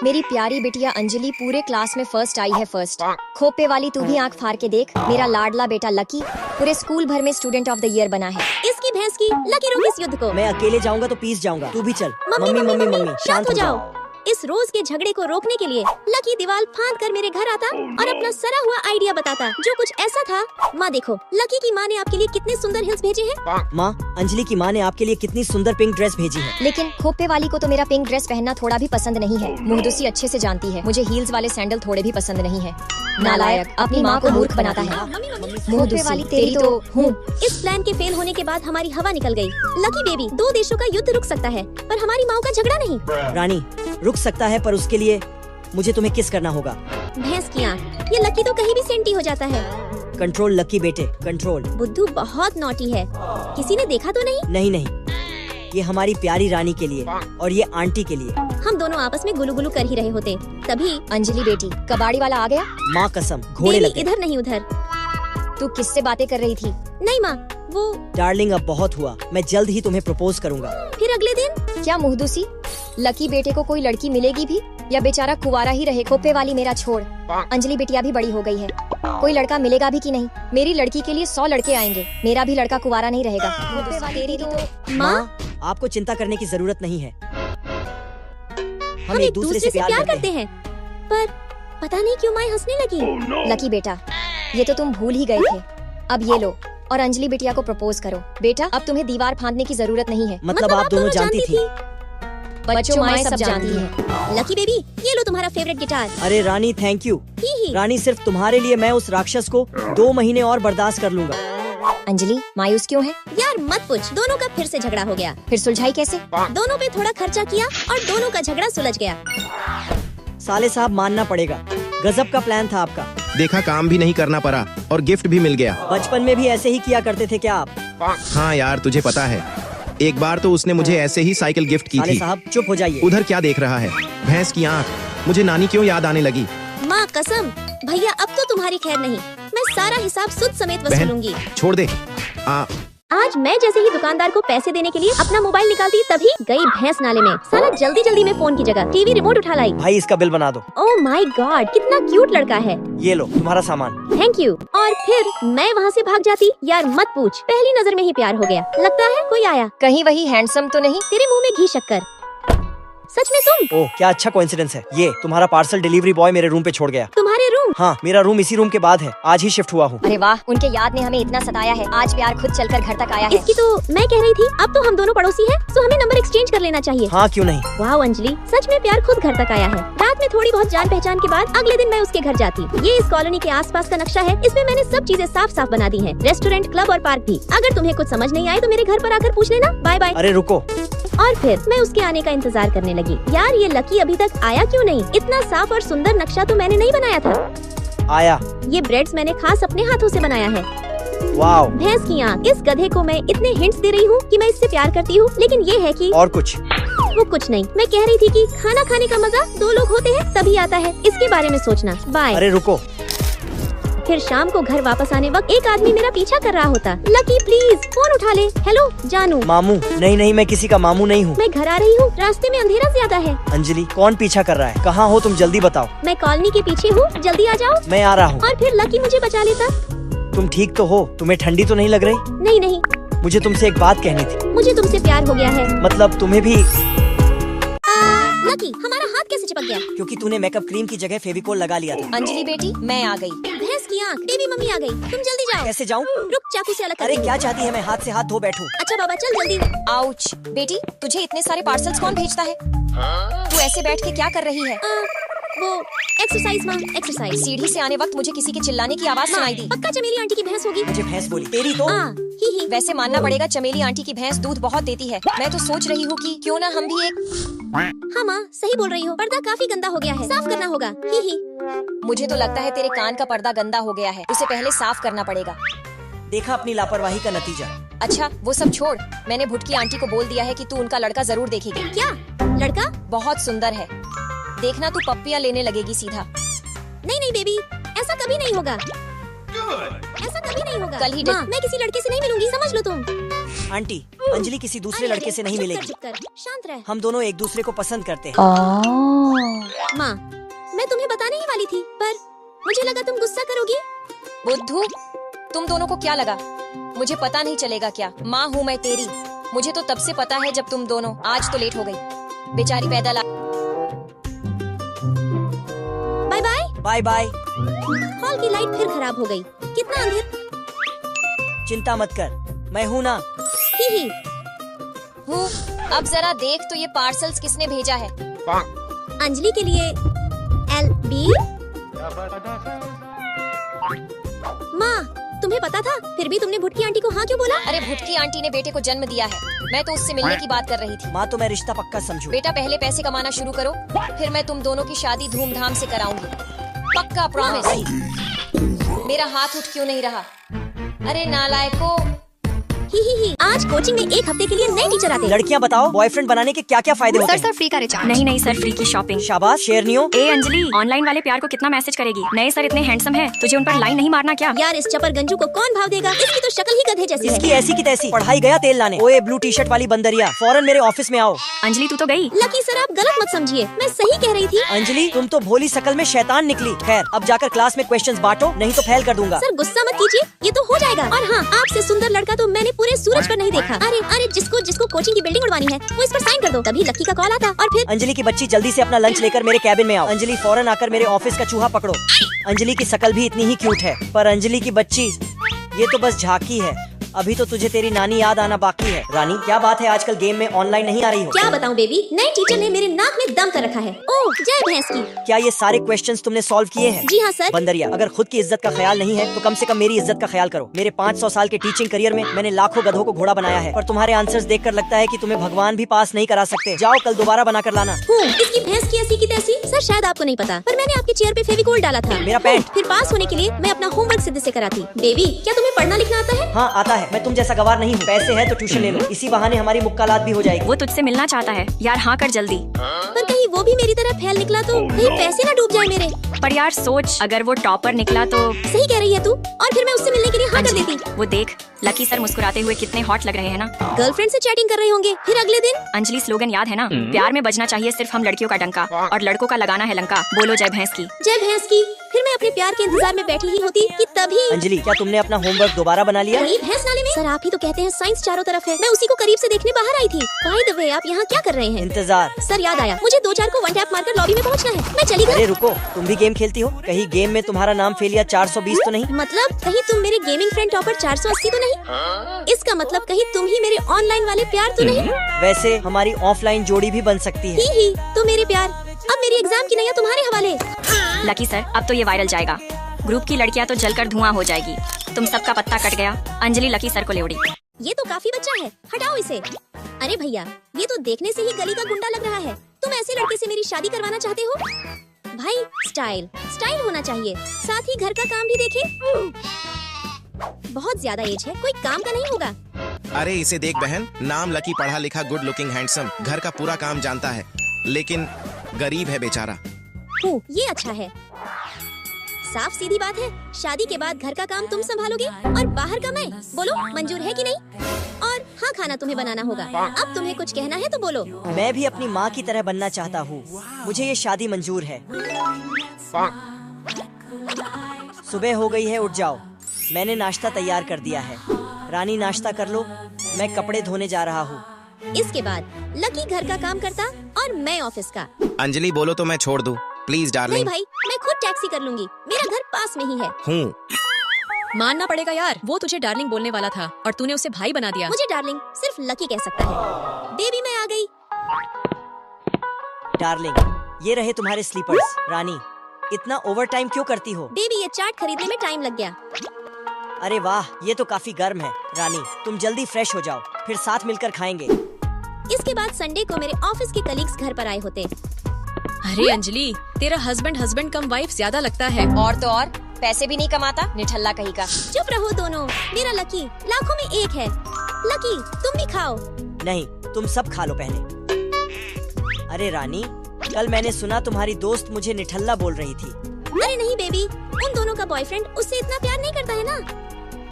मेरी प्यारी बिटिया अंजलि पूरे क्लास में फर्स्ट आई है। फर्स्ट खोपे वाली तू भी आंख फाड़ के देख, मेरा लाडला बेटा लकी पूरे स्कूल भर में स्टूडेंट ऑफ द ईयर बना है। इसकी भैंस की, लकी रोक इस युद्ध को। मैं अकेले जाऊंगा तो पीस जाऊंगा, तू भी चल। मम्मी, शांत हो जाओ। इस रोज के झगड़े को रोकने के लिए लकी दीवार फांद कर मेरे घर आता और अपना सरा हुआ आइडिया बताता, जो कुछ ऐसा था। माँ देखो, लकी की माँ ने आपके लिए कितने सुंदर हिल्स भेजे हैं। माँ, अंजलि की माँ ने आपके लिए कितनी सुंदर पिंक ड्रेस भेजी है। लेकिन खोपे वाली को तो मेरा पिंक ड्रेस पहनना थोड़ा भी पसंद नहीं है। मुहदुसी अच्छे से जानती है, मुझे हील्स वाले सैंडल थोड़े भी पसंद नहीं है। नालायक, अपनी माँ को मूर्ख बनाता है। मुहदुसी वाली तेरी तो हूँ। इस प्लान के फेल होने के बाद हमारी हवा निकल गई। लकी बेबी, 2 देशों का युद्ध रुक सकता है पर हमारी माँ का झगड़ा नहीं। रानी, रुक सकता है पर उसके लिए मुझे तुम्हें किस करना होगा। भैंस की आँख, ये लकी तो कहीं भी सेंटी हो जाता है। कंट्रोल लकी बेटे, कंट्रोल। बुद्धू बहुत नॉटी है, किसी ने देखा तो नहीं? नहीं, ये हमारी प्यारी रानी के लिए और ये आंटी के लिए। हम दोनों आपस में गुलू गुलू कर ही रहे होते, तभी अंजलि बेटी, कबाड़ी वाला आ गया। माँ कसम, घोड़े लग गए। इधर नहीं उधर। तू किससे बातें कर रही थी? नहीं माँ, वो डार्लिंग अब बहुत हुआ, मैं जल्द ही तुम्हें प्रपोज करूंगा। फिर अगले दिन क्या मुहदुसी, लकी बेटे को कोई लड़की मिलेगी भी या बेचारा कुंवारा ही रहे? खोपे वाली मेरा छोड़, अंजलि बिटिया भी बड़ी हो गई है, कोई लड़का मिलेगा भी कि नहीं? मेरी लड़की के लिए 100 लड़के आएंगे, मेरा भी लड़का कुंवारा नहीं रहेगा। तेरी तो माँ, आपको चिंता करने की जरूरत नहीं है। हम एक दूसरे से प्यार करते हैं, पर पता नहीं क्यों माई हंसने लगी। लकी बेटा, ये तो तुम भूल ही गए थे। अब ये लो और अंजलि बिटिया को प्रपोज करो। बेटा अब तुम्हें दीवार फांदने की जरूरत नहीं है। मतलब आप दोनों जानती थी? बच्चों माँ सब जानती है। लकी बेबी, ये लो तुम्हारा फेवरेट गिटार। अरे रानी थैंक यू। रानी सिर्फ तुम्हारे लिए मैं उस राक्षस को 2 महीने और बर्दाश्त कर लूंगा। अंजलि मायूस क्यों है? यार मत पूछ, दोनों का फिर से झगड़ा हो गया। फिर सुलझाई कैसे? दोनों पे थोड़ा खर्चा किया और दोनों का झगड़ा सुलझ गया। साले साहब मानना पड़ेगा, गजब का प्लान था आपका। देखा, काम भी नहीं करना पड़ा और गिफ्ट भी मिल गया। बचपन में भी ऐसे ही किया करते थे क्या आप? हाँ यार, तुझे पता है एक बार तो उसने मुझे ऐसे ही साइकिल गिफ्ट की साले थी। साहब चुप हो जाइए। उधर क्या देख रहा है? भैंस की आँख। मुझे नानी क्यों याद आने लगी? माँ कसम, भैया अब तो तुम्हारी खैर नहीं, मैं सारा हिसाब सुद समेत वसूलूंगी। छोड़ दे। आज मैं जैसे ही दुकानदार को पैसे देने के लिए अपना मोबाइल निकालती तभी गई भैंस नाले में। साला जल्दी जल्दी में फोन की जगह टीवी रिमोट उठा लाई। भाई इसका बिल बना दो। ओह माय गॉड, कितना क्यूट लड़का है। ये लो तुम्हारा सामान। Thank you. और फिर मैं वहाँ से भाग जाती। यार मत पूछ, पहली नजर में ही प्यार हो गया। लगता है कोई आया। कहीं वही हैंडसम तो नहीं? तेरे मुँह में घी शक्कर। सच में तुम? ओह क्या अच्छा कोइंसिडेंस है। ये तुम्हारा पार्सल डिलीवरी बॉय मेरे रूम पे छोड़ गया। तुम्हारे रूम? हाँ, मेरा रूम इसी रूम के बाद है। आज ही शिफ्ट हुआ हूँ। अरे वाह, उनके याद ने हमें इतना सताया है, आज प्यार खुद चलकर घर तक आया है। इसकी तो मैं कह रही थी, अब तो हम दोनों पड़ोसी हैं, तो हमें नंबर एक्सचेंज कर लेना चाहिए। हाँ क्यों नहीं। वाह अंजलि, सच में प्यार खुद घर तक आया है। रात में थोड़ी बहुत जान पहचान के बाद अगले दिन मैं उसके घर जाती। ये इस कॉलोनी के आसपास का नक्शा है, इसमें मैंने सब चीजें साफ साफ बना दी हैं। रेस्टोरेंट, क्लब और पार्क भी। अगर तुम्हें कुछ समझ नहीं आए तो मेरे घर पर आकर पूछ लेना। Bye bye. अरे रुको। और फिर मैं उसके आने का इंतजार करने लगी। यार ये लकी अभी तक आया क्यों नहीं? इतना साफ और सुंदर नक्शा तो मैंने नहीं बनाया था। आया। ये ब्रेड्स मैंने खास अपने हाथों से बनाया है। वाओ। भैंस की आँख। इस गधे को मैं इतने हिंट्स दे रही हूँ कि मैं इससे प्यार करती हूँ, लेकिन ये है कि और कुछ वो कुछ नहीं। मैं कह रही थी कि खाना खाने का मजा 2 लोग होते हैं तभी आता है, इसके बारे में सोचना। बाय। अरे रुको। फिर शाम को घर वापस आने वक्त एक आदमी मेरा पीछा कर रहा होता। लकी प्लीज फोन उठा ले। हेलो जानू। मामू? नहीं मैं किसी का मामू नहीं हूँ। मैं घर आ रही हूँ, रास्ते में अंधेरा ज्यादा है। अंजलि कौन पीछा कर रहा है? कहाँ हो तुम? जल्दी बताओ। मैं कॉलोनी के पीछे हूँ, जल्दी आ जाओ। मैं आ रहा हूँ। और फिर लकी मुझे बचा लेता। तुम ठीक तो हो? तुम्हें ठंडी तो नहीं लग रही? नहीं। मुझे तुमसे एक बात कहनी थी। मुझे तुमसे प्यार हो गया है। मतलब तुम्हें भी? लकी हमारा हाथ कैसे चिपक गया? क्योंकि तूने मेकअप क्रीम की जगह फेविकोल लगा लिया था। अंजलि बेटी मैं आ गई। भैंस की आँख। बेबी मम्मी आ गई, तुम जल्दी जाओ। कैसे जाऊँ? रुक, चाकू से अलग कर अरे दूँ। क्या चाहती है मैं हाथ से हाथ धो बैठूं? अच्छा बाबा चल जल्दी। आउच। बेटी तुझे इतने सारे पार्सल्स कौन भेजता है? तू ऐसे बैठ के क्या कर रही है? वो एक्सरसाइज माँ, एक्सरसाइज। सीढ़ी से आने वक्त मुझे किसी के चिल्लाने की आवाज सुनाई दी। पक्का चमेली आंटी की भैंस होगी। मुझे भैंस बोली? तेरी तो। ही। वैसे मानना पड़ेगा चमेली आंटी की भैंस दूध बहुत देती है। मैं तो सोच रही हूँ कि क्यों ना हम भी एक। हाँ माँ सही बोल रही हो, पर्दा काफी गंदा हो गया है, साफ करना होगा। ही। मुझे तो लगता है तेरे कान का पर्दा गंदा हो गया है, उसे पहले साफ करना पड़ेगा। देखा अपनी लापरवाही का नतीजा। अच्छा वो सब छोड़, मैंने भुटकी आंटी को बोल दिया है कि तू उनका लड़का जरूर देखेगी। क्या लड़का? बहुत सुंदर है, देखना तू पप्पियाँ लेने लगेगी सीधा। नहीं बेबी, ऐसा कभी नहीं होगा। ऐसा कभी नहीं होगा। कल ही मैं किसी लड़के से नहीं मिलूंगी, समझ लो तुम। आंटी, अंजलि किसी दूसरे लड़के से नहीं मिलेगी। शांत रह। हम दोनों एक दूसरे को पसंद करते हैं। माँ मैं तुम्हें बताने ही वाली थी, पर मुझे लगा तुम गुस्सा करोगी। बुद्धू, तुम दोनों को क्या लगा मुझे पता नहीं चलेगा क्या? माँ हूँ मैं तेरी। मुझे तो तब से पता है जब तुम दोनों। आज तो लेट हो गई बेचारी पैदल। Bye bye. Bye bye. Hall की लाइट फिर खराब हो गई। कितना अंधेर। चिंता मत कर, मैं हूँ ना। ही। हूँ। अब जरा देख तो ये पार्सल्स किसने भेजा है? अंजलि के लिए LB। माँ तुम्हें पता था, फिर भी तुमने भुटकी आंटी को हाँ क्यों बोला? अरे भुटकी आंटी ने बेटे को जन्म दिया है, मैं तो उससे मिलने की बात कर रही थी। माँ तो मैं रिश्ता पक्का समझू। बेटा पहले पैसे कमाना शुरू करो, फिर मैं तुम दोनों की शादी धूमधाम से कराऊंगी, पक्का प्रॉमिस। मेरा हाथ उठ क्यों नहीं रहा? अरे नालायको। ही। आज कोचिंग में एक हफ्ते के लिए नए टीचर आते हैं। लड़कियाँ बताओ बॉयफ्रेंड बनाने के क्या क्या फायदे होते हैं? सर फ्री का रिचार्ज। नहीं सर, फ्री की शॉपिंग। शाबाश शेरनियों। ए अंजलि, ऑनलाइन वाले प्यार को कितना मैसेज करेगी? नए सर इतने हैंडसम है, तुझे उन पर लाइन नहीं मारना क्या? यार इस चपर गंजू को कौन भाव देगा? इसकी तो शक्ल ही गधे जैसी है। इसकी ऐसी की तैसी। पढ़ाई गया तेल लाने। ओए ब्लू टी शर्ट वाली बंदरिया, फौरन मेरे ऑफिस में आओ। अंजलि तू तो गई। लकी सर आप गलत मत समझिए, मैं सही कह रही थी। अंजलि तुम तो भोली शकल में शैतान निकली। खैर अब जाकर क्लास में क्वेश्चंस बांटो, नहीं तो फेल कर दूंगा। सर गुस्सा मत कीजिए, ये तो हो जाएगा। और हाँ, आपसे सुंदर लड़का तो मैंने पूरे सूरज पर नहीं देखा। अरे अरे, जिसको कोचिंग की बिल्डिंग उड़वानी है वो इस पर साइन कर दो। तभी लकी का कॉल आता और फिर अंजलि की बच्ची, जल्दी से अपना लंच लेकर मेरे कैबिन में आओ। अंजलि फौरन आकर मेरे ऑफिस का चूहा पकड़ो। अंजलि की शकल भी इतनी ही क्यूट है, पर अंजलि की बच्ची ये तो बस झांकी है। अभी तो तुझे तेरी नानी याद आना बाकी है। रानी, क्या बात है आजकल गेम में ऑनलाइन नहीं आ रही हो? क्या बताऊं बेबी, नए टीचर ने मेरे नाक में दम कर रखा है। ओह जय भैंस की। क्या ये सारे क्वेश्चंस तुमने सॉल्व किए हैं? जी हाँ सर। बंदरिया, अगर खुद की इज्जत का ख्याल नहीं है तो कम से कम मेरी इज्जत का ख्याल करो। मेरे 500 साल के टीचिंग करियर में मैंने लाखों गधों को घोड़ा बनाया है, पर तुम्हारे आंसर्स देखकर लगता है कि तुम्हें भगवान भी पास नहीं करा सकते। जाओ, कल दोबारा बना कर लाना। इसकी भैंस की ऐसी की तैसी। सर शायद आपको नहीं पता, पर मैंने आपके चेयर पे फेविकोल डाला था। मेरा पैंट। फिर पास होने के लिए मैं अपना होमवर्क सिद्ध से कराती। बेबी, क्या तुम्हें पढ़ना लिखना आता है? हाँ आता है, मैं तुम जैसा गवार नहीं हूँ। पैसे है तो ट्यूशन ले लो, इसी बहाने हमारी मुक्कालात भी हो जाएगी। वो तुझसे मिलना चाहता है यार, हाँ कर जल्दी। पर कहीं वो भी मेरी तरह फैल निकला तो कहीं पैसे ना डूब जाए मेरे। पर यार सोच, अगर वो टॉपर निकला तो। सही कह रही है तू, और फिर मैं उससे मिलने के लिए हाँ कर देती। वो देख, लकी सर मुस्कुराते हुए कितने हॉट लग रहे हैं ना। गर्लफ्रेंड से चैटिंग कर रहे होंगे। फिर अगले दिन अंजलि स्लोगन याद है ना, प्यार में बजना चाहिए सिर्फ हम लड़कियों का डंका, और लड़कों का लगाना है लंका। बोलो जय भैंस की। जय भैंस की। फिर मैं अपने प्यार के इंतजार में बैठी ही होती कि तभी। अंजलि, क्या तुमने अपना होमवर्क दोबारा बना लिया? भैंस नाले में? सर आप ही तो कहते हैं साइंस चारों तरफ है। मैं उसी को करीब से देखने बाहर आई थी। बाय द वे, आप यहाँ क्या कर रहे हैं? इंतजार। सर याद आया, मुझे 2-4 को वन टैप मारकर लॉबी में पहुँचना है। मैं चली गई। अरे रुको, तुम भी गेम खेलती हो? कहीं गेम में तुम्हारा नाम फेलियर 420 तो नहीं? मतलब कहीं तुम मेरे गेमिंग फ्रेंड टॉपर 480 तो नहीं? इसका मतलब कहीं तुम ही मेरे ऑनलाइन वाले प्यार तो नहीं? वैसे हमारी ऑफलाइन जोड़ी भी बन सकती है। ही तो मेरे प्यार। अब मेरी एग्जाम की नैया तुम्हारे हवाले। लकी सर, अब तो ये वायरल जाएगा। ग्रुप की लड़कियां तो जलकर धुआं हो जाएगी। तुम सबका पत्ता कट गया। अंजलि लकी सर को ले उड़ी। ये तो काफी बच्चा है, हटाओ इसे। अरे भैया, ये तो देखने से ही गली का गुंडा लग रहा है। तुम ऐसे लड़के से मेरी शादी करवाना चाहते हो? भाई स्टाइल होना चाहिए, साथ ही घर का काम भी देखे। बहुत ज्यादा एज है, कोई काम का नहीं होगा। अरे इसे देख बहन, नाम लकी, पढ़ा लिखा, गुड लुकिंग, हैंडसम, घर का पूरा काम जानता है, लेकिन गरीब है बेचारा। ये अच्छा है। साफ सीधी बात है, शादी के बाद घर का काम तुम संभालोगे और बाहर का मैं। बोलो मंजूर है कि नहीं? और हाँ, खाना तुम्हें बनाना होगा। अब तुम्हें कुछ कहना है तो बोलो। मैं भी अपनी माँ की तरह बनना चाहता हूँ। मुझे ये शादी मंजूर है। सुबह हो गई है, उठ जाओ। मैंने नाश्ता तैयार कर दिया है। रानी नाश्ता कर लो, मैं कपड़े धोने जा रहा हूँ। इसके बाद लकी घर का काम करता और मैं ऑफिस का। अंजलि बोलो तो मैं छोड़ दूं, प्लीज डार्लिंग। नहीं भाई, मैं खुद टैक्सी कर लूंगी, मेरा घर पास में ही है। मानना पड़ेगा यार, वो तुझे डार्लिंग बोलने वाला था और तूने उसे भाई बना दिया। मुझे डार्लिंग सिर्फ लकी कह सकता है। बेबी मैं आ गई। डार्लिंग, ये रहे तुम्हारे स्लीपर्स। रानी, इतना ओवर टाइम क्यों करती हो? बेबी, ये चाट खरीदने में टाइम लग गया। अरे वाह, ये तो काफी गर्म है। रानी, तुम जल्दी फ्रेश हो जाओ, फिर साथ मिलकर खाएंगे। इसके बाद संडे को मेरे ऑफिस के कलीग्स घर पर आए होते। अरे अंजलि, तेरा हस्बैंड कम वाइफ ज्यादा लगता है। और तो और पैसे भी नहीं कमाता, निठल्ला कहीं का। चुप रहो दोनों, मेरा लकी लाखों में एक है। लकी तुम भी खाओ। नहीं, तुम सब खा लो पहले। अरे रानी, कल मैंने सुना तुम्हारी दोस्त मुझे निठल्ला बोल रही थी। अरे नहीं बेबी, उन दोनों का बॉयफ्रेंड उससे इतना प्यार नहीं करता है ना,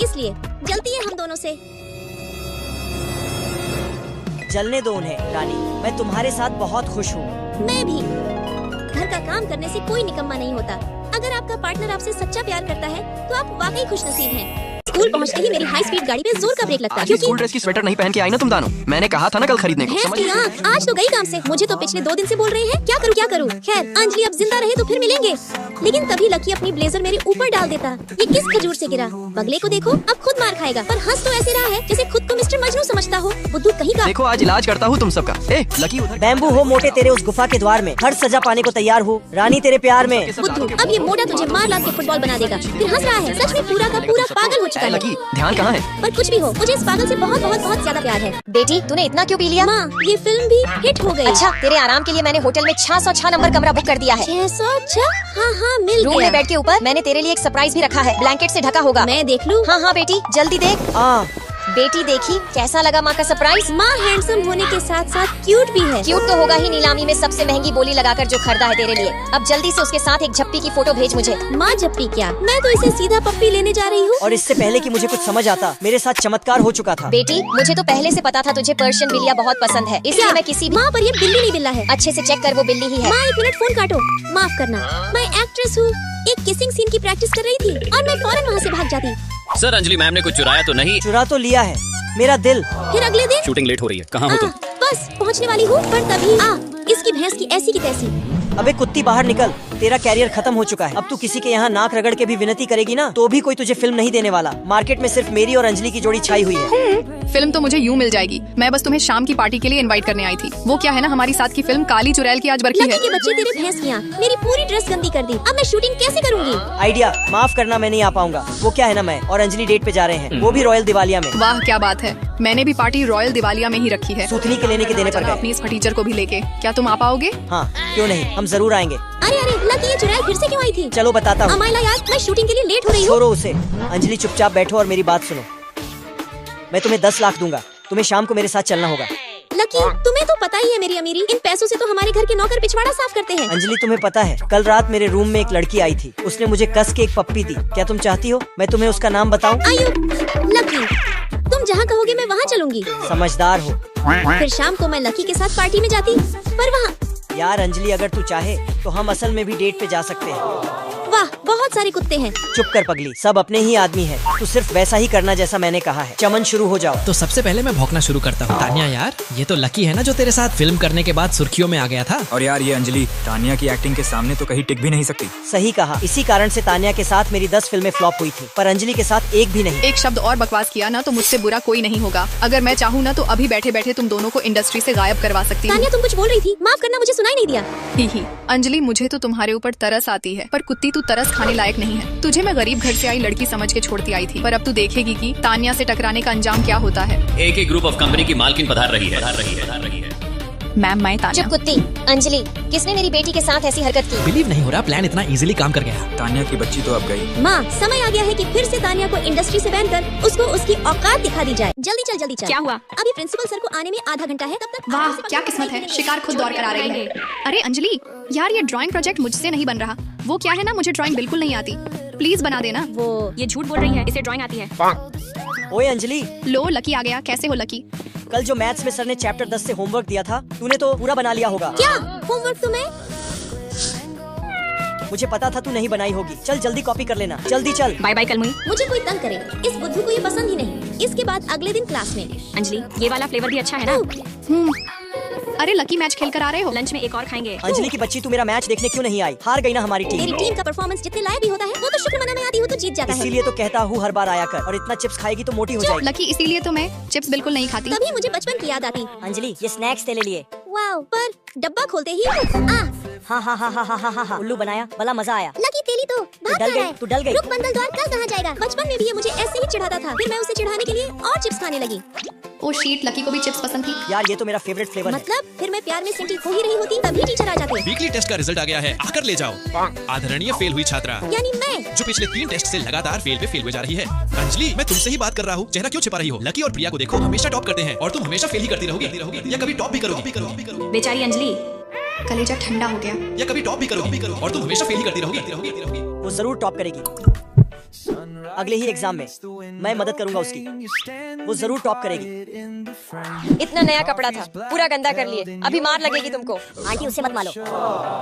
इसलिए जलती है हम दोनों से। जलने दो उन्हें। रानी, मैं तुम्हारे साथ बहुत खुश हूँ। मैं भी। घर का काम करने से कोई निकम्मा नहीं होता। अगर आपका पार्टनर आपसे सच्चा प्यार करता है तो आप वाकई खुशनसीब हैं। स्कूल पहुंचते ही मेरी हाई स्पीड गाड़ी पे जोर का ब्रेक लगता है क्योंकि स्कूल ड्रेस की स्वेटर नहीं पहन के आई ना तुम दोनों। मैंने कहा था ना कल खरीदने को। आज तो गई काम से। मुझे तो पिछले 2 दिन से बोल रहे हैं क्या करूँ। खैर, अंजलि अब जिंदा रहे तो फिर मिलेंगे। लेकिन तभी लकी अपनी ब्लेजर मेरे ऊपर डाल देता। ये किस खजूर से गिरा? बगले को देखो, अब खुद मार खाएगा, पर हंस तो ऐसे रहा है जैसे खुद को मिस्टर मजनू समझता हो। बुद्धू कहीं का। देखो आज इलाज करता हूँ तुम सबका। लकी उधर। बैम्बू हो मोटे तेरे उस गुफा के द्वार में, हर सजा पाने को तैयार हूँ। रानी तेरे प्यार में। बुद्धू, अब ये मोटा तुझे मार लाद के फुटबॉल बना देगा। फिर हंस रहा है, सच में पूरा का पूरा पागल हो चुका है। लकी, ध्यान कहाँ है? पर कुछ भी हो, मुझे इस पागल से बहुत बहुत बहुत ज्यादा प्यार है। बेटी, तूने इतना क्यों पी लिया? माँ, ये फिल्म भी हिट हो गई। अच्छा, तेरे आराम के लिए मैंने होटल में 606 नंबर कमरा बुक कर दिया है। 606? हाँ मिल रूम में बेड के ऊपर मैंने तेरे लिए एक सरप्राइज भी रखा है। ब्लैंकेट से ढका होगा। मैं देख लूँ? हाँ बेटी, जल्दी देख। बेटी देखी, कैसा लगा माँ का सरप्राइज? माँ हैंडसम होने के साथ साथ क्यूट भी है। क्यूट तो होगा ही, नीलामी में सबसे महंगी बोली लगाकर जो खरीदा है तेरे लिए। अब जल्दी से उसके साथ एक झप्पी की फोटो भेज मुझे। माँ झप्पी क्या? मैं तो इसे सीधा पप्पी लेने जा रही हूँ। और इससे पहले कि मुझे कुछ समझ आता, मेरे साथ चमत्कार हो चुका था। बेटी, मुझे तो पहले से पता था तुझे पर्शियन बिल्लियाँ बहुत पसंद है, इसलिए मैं किसी भी। माँ, पर ये बिल्ली नहीं बिल्ला है। अच्छे से चेक कर, वो बिल्ली ही है। माँ 1 मिनट फोन काटो। माफ करना, मैं एक्ट्रेस हूँ। एक किसिंग सीन की प्रैक्टिस कर रही थी और मैं फौरन वहाँ से भाग जाती। सर अंजलि मैम ने कुछ चुराया तो नहीं? चुरा तो लिया है मेरा दिल। फिर अगले दिन शूटिंग लेट हो रही है, कहाँ हो तुम? बस पहुंचने वाली हूँ, पर तभी इसकी भैंस की ऐसी की तैसी। अबे कुत्ती बाहर निकल, तेरा कैरियर खत्म हो चुका है। अब तू किसी के यहाँ नाक रगड़ के भी विनती करेगी ना तो भी कोई तुझे फिल्म नहीं देने वाला। मार्केट में सिर्फ मेरी और अंजलि की जोड़ी छाई हुई है। फिल्म तो मुझे यूं मिल जाएगी। मैं बस तुम्हें शाम की पार्टी के लिए इनवाइट करने आई थी। वो क्या है ना, हमारी साथ की फिल्म काली चुड़ैल की आज बरखी है। लकी के बच्चे तेरे भैंस की आँख मेरी पूरी ड्रेस गंदी कर दी। अब मैं शूटिंग कैसे करूँगी? आइडिया, माफ करना मैं नहीं आ पाऊंगा। वो क्या है ना, मैं और अंजलि डेट पे जा रहे हैं, वो भी रॉयल दिवालिया में। वाह क्या बात है, मैंने भी पार्टी रॉयल दिवालिया में ही रखी है। सूथनी के लेने के देने पर अपनी इस टीचर को भी लेके। क्या तुम आ पाओगे? हाँ क्यों नहीं, हम जरूर आएंगे। अरे लकी ये चुड़ैल फिर से क्यों आई थी? चलो बताता हूँ। अमाइला यार, मैं शूटिंग के लिए लेट हो रही हूँ। छोड़ो उसे। अंजलि चुपचाप बैठो और मेरी बात सुनो। मैं तुम्हें 10 लाख दूंगा, तुम्हें शाम को मेरे साथ चलना होगा। लकी तुम्हें तो पता ही है मेरी अमीरी, इन पैसों से तो हमारे घर के नौकर पिछवाड़ा साफ करते हैं। अंजलि तुम्हें पता है, कल रात मेरे रूम में एक लड़की आई थी, उसने मुझे कस के एक पप्पी दी। क्या तुम चाहती हो मैं तुम्हें उसका नाम बताऊं? आयु लकी, तुम जहाँ कहोगे मैं वहाँ चलूंगी। समझदार हो। फिर शाम को मैं लकी के साथ पार्टी में जाती, पर वहाँ। यार अंजलि अगर तू चाहे तो हम असल में भी डेट पे जा सकते हैं। वाह बहुत सारे कुत्ते हैं। चुप कर पगली, सब अपने ही आदमी हैं। तू सिर्फ वैसा ही करना जैसा मैंने कहा है। चमन शुरू हो जाओ। तो सबसे पहले मैं भौंकना शुरू करता हूँ। तानिया यार, ये तो लकी है ना जो तेरे साथ फिल्म करने के बाद सुर्खियों में आ गया था। और यार ये अंजलि तानिया की एक्टिंग के सामने तो कहीं टिक भी नहीं सकती। सही कहा, इसी कारण से तानिया के साथ मेरी 10 फिल्में फ्लॉप हुई थी, पर अंजलि के साथ एक भी नहीं। एक शब्द और बकवास किया ना तो मुझसे बुरा कोई नहीं होगा। अगर मैं चाहूँ ना तो अभी बैठे बैठे तुम दोनों को इंडस्ट्री से गायब करवा सकती हूँ। तानिया तुम कुछ बोल रही थी, माफ करना मुझे सुनाई नहीं दिया। ही अंजलि, मुझे तो तुम्हारे ऊपर तरस आती है, पर कुत्ती तू तरस खाने लायक नहीं है। तुझे मैं गरीब घर से आई लड़की समझ के छोड़ती आई थी, पर अब तू देखेगी कि तानिया से टकराने का अंजाम क्या होता है। एक ग्रुप ऑफ कंपनी की मालकिन पधार रही है। मैम मैं तानिया। चुप कुत्ती। अंजलि, किसने मेरी बेटी के साथ ऐसी हरकत की? बिलीव नहीं हो रहा, प्लान इतना इजीली काम कर गया। तानिया की बच्ची तो अब गई। माँ, समय आ गया है कि फिर से तानिया को इंडस्ट्री से बैन कर उसको उसकी औकात दिखा दी जाए। जल्दी चल जल्दी चल। क्या हुआ? अभी प्रिंसिपल सर को आने में आधा घंटा है, तब तक। वाह क्या किस्मत है, शिकार खुद दौड़ कर आ रही है। अरे अंजलि यार, ये ड्राइंग प्रोजेक्ट मुझसे नहीं बन रहा। वो क्या है ना, मुझे ड्राइंग बिल्कुल नहीं आती, प्लीज बना देना। वो ये झूठ बोल रही है, इसे ड्राइंग आती है। ओए अंजलि। लो लकी आ गया। कैसे हो लकी? कल जो मैथ्स में सर ने चैप्टर 10 से होमवर्क दिया था, तूने तो पूरा बना लिया होगा। क्या होमवर्क तुम्हें? मुझे पता था तू नहीं बनाई होगी। चल जल्दी कॉपी कर लेना, जल्दी चल। बाय बाय कलमुई। मुझे कोई तंग करे, इस बुद्धू को ये पसंद ही नहीं। इसके बाद अगले दिन क्लास में। अंजलि ये वाला फ्लेवर भी अच्छा है ना? अरे लकी, मैच खेल कर आ रहे हो? लंच में एक और खाएंगे। अंजलि की बच्ची, तू मेरा मैच देखने क्यों नहीं आई? हार गई ना हमारी टीम। मेरी टीम का परफॉर्मेंस जितने लायक भी होता है वो तो शुक्र मनाने आती हूँ तो जीत जाता है। इसीलिए तो कहता हूँ हर बार आया कर, और इतना चिप्स खाएगी तो मोटी हो जाएगी। लकी, इसीलिए तो मैं चिप्स बिल्कुल नहीं खाती। तभी मुझे बचपन की याद आती। अंजलि ये स्नैक्स तेरे लिए। वाओ, पर डब्बा खोलते ही उल्लू बनाया, बड़ा मजा आया। लकी तेली तो भाग रहा है। तू डल गई। रुक बंदल द्वार, कल कहाँ जाएगा? बचपन में भी ये मुझे ऐसे ही चिढ़ाता था, फिर मैं उसे चिढ़ाने के लिए और चिप्स खाने लगी। ओ शीट, लकी को भी चिप्स पसंद थी। यार ये तो मेरा फेवरेट फ्लेवर है। मतलब फिर मैं प्यार में सेंटी हो ही रही होती तभी टीचर आ जाते। वीकली टेस्ट का रिजल्ट आ गया है, आकर ले जाओ। आदरणीय फेल हुई छात्रा, यानी मैं, जो पिछले 3 टेस्ट से लगातार फेल पे फेल हो जा रही है। अंजलि मैं तुमसे ही बात कर रहा हूँ, चेहरा क्यों छिपा रही हो? लकी और प्रिया को देखो, हमेशा टॉप करते हैं और तुम हमेशा फेल ही करती रहोगी, या कभी टॉप भी करोगी। बेचारी अंजलि, कलेजा ठंडा हो गया। या कभी टॉप भी करोगी और तुम हमेशा फेल ही करती रहोगी। वो जरूर टॉप करेगी। अगले ही एग्जाम में मैं मदद करूंगा उसकी, वो जरूर टॉप करेगी। इतना नया कपड़ा था, पूरा गंदा कर लिए, अभी मार लगेगी तुमको। आंटी उससे मत मारो,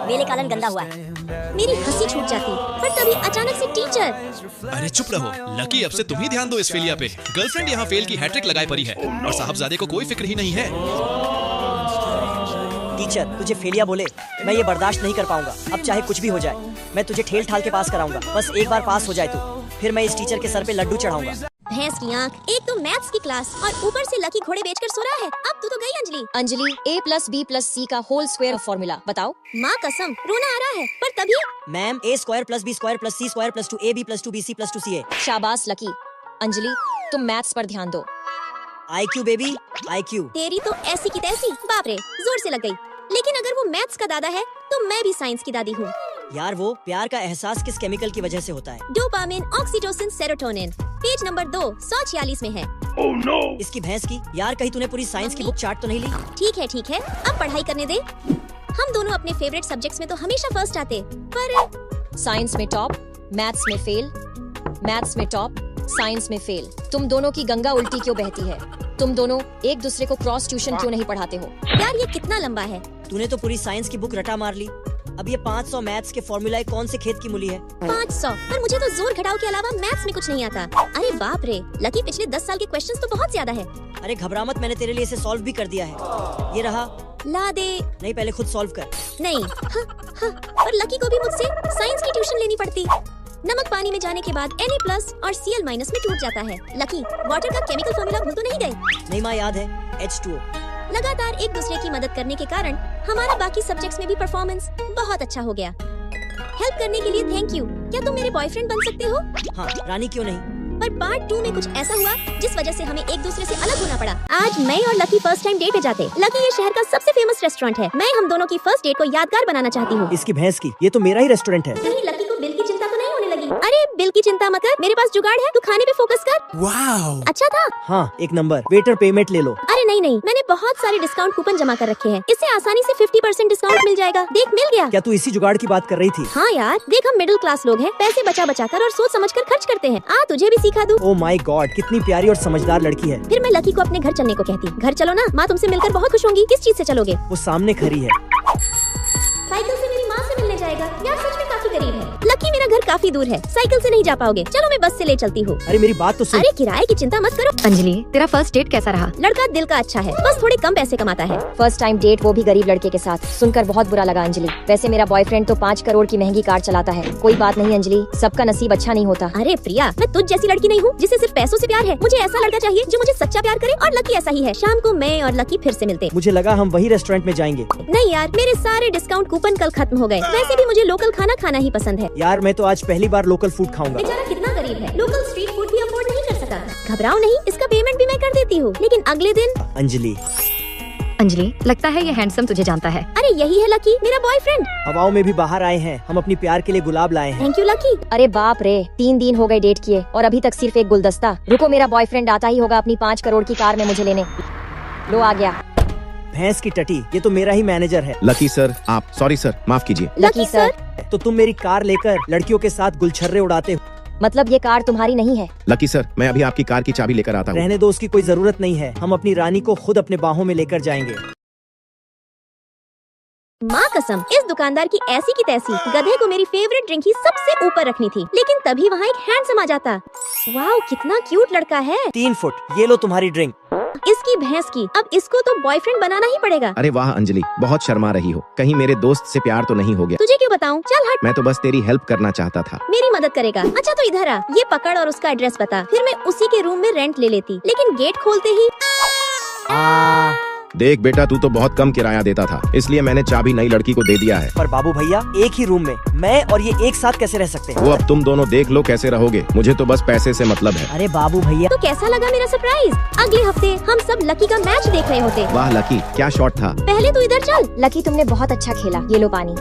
मेले कालन गंदा हुआ है। मेरी हंसी छूट जाती, पर तभी अचानक से टीचर। अरे चुप रहो लकी, अब से तुम ही ध्यान दो इस फेलिया पे। गर्लफ्रेंड यहाँ फेल की हैट्रिक लगाए पड़ी है और साहबजादे को कोई फिक्र ही नहीं है। टीचर तुझे फेलिया बोले, मैं ये बर्दाश्त नहीं कर पाऊंगा। अब चाहे कुछ भी हो जाए, मैं तुझे ठेल ठाल के पास कराऊंगा। बस एक बार पास हो जाए तू, फिर मैं इस टीचर के सर पे लड्डू चढ़ाऊंगा। भैंस की आँख, एक तो मैथ्स की क्लास और ऊपर से लकी घोड़े बेचकर सो रहा है। अब तू तो गई अंजलि। अंजलि, A+B+C का होल स्क्वायर फॉर्मूला बताओ। माँ कसम रोना आ रहा है, पर तभी ma'am A² + B² + C² + 2AB + 2BC + 2CA। शाबाश लकी। अंजलि तुम मैथ्स पर ध्यान दो। IQ baby, IQ। तेरी तो ऐसी की तैसी, बाप रे जोर से लग गई। लेकिन अगर वो मैथ्स का दादा है तो मैं भी साइंस की दादी हूँ। यार वो प्यार का एहसास किस केमिकल की वजह से होता है? Dopamine, oxytocin, serotonin. Page number 2, 146 में है। Oh no! इसकी भैंस की। यार कहीं तूने पूरी साइंस की बुक चार्ट तो नहीं ली? ठीक है, अब पढ़ाई करने दे। हम दोनों अपने फेवरेट सब्जेक्ट्स में तो हमेशा फर्स्ट आते, पर साइंस में टॉप, मैथ्स में फेल, मैथ्स में टॉप, साइंस में फेल। तुम दोनों की गंगा उल्टी क्यों बहती है? तुम दोनों एक दूसरे को क्रॉस ट्यूशन क्यों नहीं पढ़ाते हो? यार ये कितना लंबा है। तूने तो पूरी साइंस की बुक रटा मार ली। अब ये 500 मैथ्स के फॉर्मूला कौन से खेत की मूली है? 500, पर मुझे तो जोड़ घटाव के अलावा मैथ्स में कुछ नहीं आता। अरे बाप रे, लकी पिछले 10 साल के क्वेश्चंस तो बहुत ज्यादा है। अरे घबरा मत, मैंने तेरे लिए इसे सॉल्व भी कर दिया है। ये रहा। ला दे। नहीं, पहले खुद सॉल्व कर। नहीं, पर लकी को भी मुझसे साइंस की ट्यूशन लेनी पड़ती। नमक पानी में जाने के बाद Na+ और Cl- में टूट जाता है। लकी, वाटर का केमिकल फॉर्मूला भूल तो नहीं गए? नहीं माँ, याद है, H2O। लगातार एक दूसरे की मदद करने के कारण हमारा बाकी सब्जेक्ट्स में भी परफॉर्मेंस बहुत अच्छा हो गया। हेल्प करने के लिए थैंक यू। क्या तुम मेरे बॉयफ्रेंड बन सकते हो? हाँ, रानी क्यों नहीं। पर पार्ट 2 में कुछ ऐसा हुआ जिस वजह से हमें एक दूसरे से अलग होना पड़ा। आज मैं और लकी फर्स्ट टाइम डेट पे जाते। लकी ये शहर का सबसे फेमस रेस्टोरेंट है। मैं हम दोनों की फर्स्ट डेट को यादगार बनाना चाहती हूँ। इसकी भैंस की, ये तो मेरा ही रेस्टोरेंट है। कहीं लकी को बिल की चिंता तो नहीं होने लगी? अरे बिल की चिंता मत कर, मेरे पास जुगाड़ है, तू खाने पे फोकस कर। वाओ, अच्छा था। हाँ, एक नंबर। वेटर पेमेंट ले लो। अरे नहीं, मैंने बहुत सारे डिस्काउंट कूपन जमा कर रखे हैं। इससे आसानी से 50% डिस्काउंट मिल जाएगा। देख, मिल गया। क्या तू इसी जुगाड़ की बात कर रही थी? हाँ यार, देख हम मिडिल क्लास लोग हैं, पैसे बचा बचा कर और सोच समझ कर खर्च करते हैं। आ तुझे भी सिखा दूं। ओह माय गॉड, कितनी प्यारी और समझदार लड़की है। फिर मैं लकी को अपने घर चलने को कहती। घर चलो ना, माँ तुमसे मिलकर बहुत खुश होंगी। किस चीज से चलोगे? वो सामने खड़ी है। साइकिल से मेरी माँ से मिलने जाएगा। यार सच में काफी करीब है। लकी, मेरा घर काफी दूर है, साइकिल से नहीं जा पाओगे। चलो मैं बस से ले चलती हूँ। अरे मेरी बात तो सुन। अरे किराए की चिंता मत करो। अंजलि, तेरा फर्स्ट डेट कैसा रहा? लड़का दिल का अच्छा है, बस थोड़े कम पैसे कमाता है। फर्स्ट टाइम डेट, वो भी गरीब लड़के के साथ, सुनकर बहुत बुरा लगा अंजलि। वैसे मेरा बॉयफ्रेंड तो 5 करोड़ की महंगी कार चलाता है। कोई बात नहीं अंजलि, सबका नसीब अच्छा नहीं होता। अरे प्रिया, मैं तुझ जैसी लड़की नहीं हूँ जिसे सिर्फ पैसों से प्यार है। मुझे ऐसा लड़का चाहिए जो मुझे सच्चा प्यार करे, और लकी ऐसा ही है। शाम को मैं और लकी फिर से मिलते। मुझे लगा हम वही रेस्टोरेंट में जाएंगे। नहीं यार, मेरे सारे डिस्काउंट कूपन कल खत्म हो गए। वैसे भी मुझे लोकल खाना खाना ही पसंद है। यार मैं तो आज पहली बार लोकल फूड खाऊंगा। बेचारा कितना गरीब है, लोकल स्ट्रीट फूड भी अफोर्ड नहीं कर सका। घबराओ नहीं, इसका पेमेंट भी मैं कर देती हूँ। लेकिन अगले दिन। अंजलि, लगता है ये हैंडसम तुझे जानता है। अरे यही है लकी, मेरा बॉयफ्रेंड। हवाओं में भी बाहर आए हैं, हम अपनी प्यार के लिए गुलाब लाए हैं। Thank you lucky. अरे बाप रे, 3 दिन हो गए डेट किए और अभी तक सिर्फ एक गुलदस्ता। रुको, मेरा बॉयफ्रेंड आता ही होगा अपनी 5 करोड़ की कार में मुझे लेने। लो आ गया। भैंस की टटी, ये तो मेरा ही मैनेजर है। लकी सर, आप सॉरी सर, माफ कीजिए। लकी सर, तो तुम मेरी कार लेकर लड़कियों के साथ गुलछर्रे उड़ाते हो? मतलब ये कार तुम्हारी नहीं है? लकी सर, मैं अभी आपकी कार की चाबी लेकर आता हूँ। रहने दो, उसकी कोई जरूरत नहीं है। हम अपनी रानी को खुद अपने बाहों में लेकर जाएंगे। माँ कसम, इस दुकानदार की ऐसी की तैसी। गधे को मेरी फेवरेट ड्रिंक ही सबसे ऊपर रखनी थी, लेकिन तभी वहाँ एक हैंडसम आ जाता। वाओ, कितना क्यूट लड़का है। 3 फुट, ये लो तुम्हारी ड्रिंक। इसकी भैंस की, अब इसको तो बॉयफ्रेंड बनाना ही पड़ेगा। अरे वाह अंजलि, बहुत शर्मा रही हो। कहीं मेरे दोस्त से प्यार तो नहीं हो गया? तुझे क्यों बताऊं? चल हट। मैं तो बस तेरी हेल्प करना चाहता था। मेरी मदद करेगा? अच्छा तो इधर आ, ये पकड़ और उसका एड्रेस बता। फिर मैं उसी के रूम में रेंट ले लेती, लेकिन गेट खोलते ही। देख बेटा, तू तो बहुत कम किराया देता था, इसलिए मैंने चाबी नई लड़की को दे दिया है। पर बाबू भैया, एक ही रूम में मैं और ये एक साथ कैसे रह सकते हैं? वो अब तुम दोनों देख लो कैसे रहोगे, मुझे तो बस पैसे से मतलब है। अरे बाबू भैया, तो कैसा लगा मेरा सरप्राइज? अगले हफ्ते हम सब लकी का मैच देख रहे होते। वाह लकी, क्या शॉट था। पहले तू इधर चल। लकी, तुमने बहुत अच्छा खेला। ये लो पानी।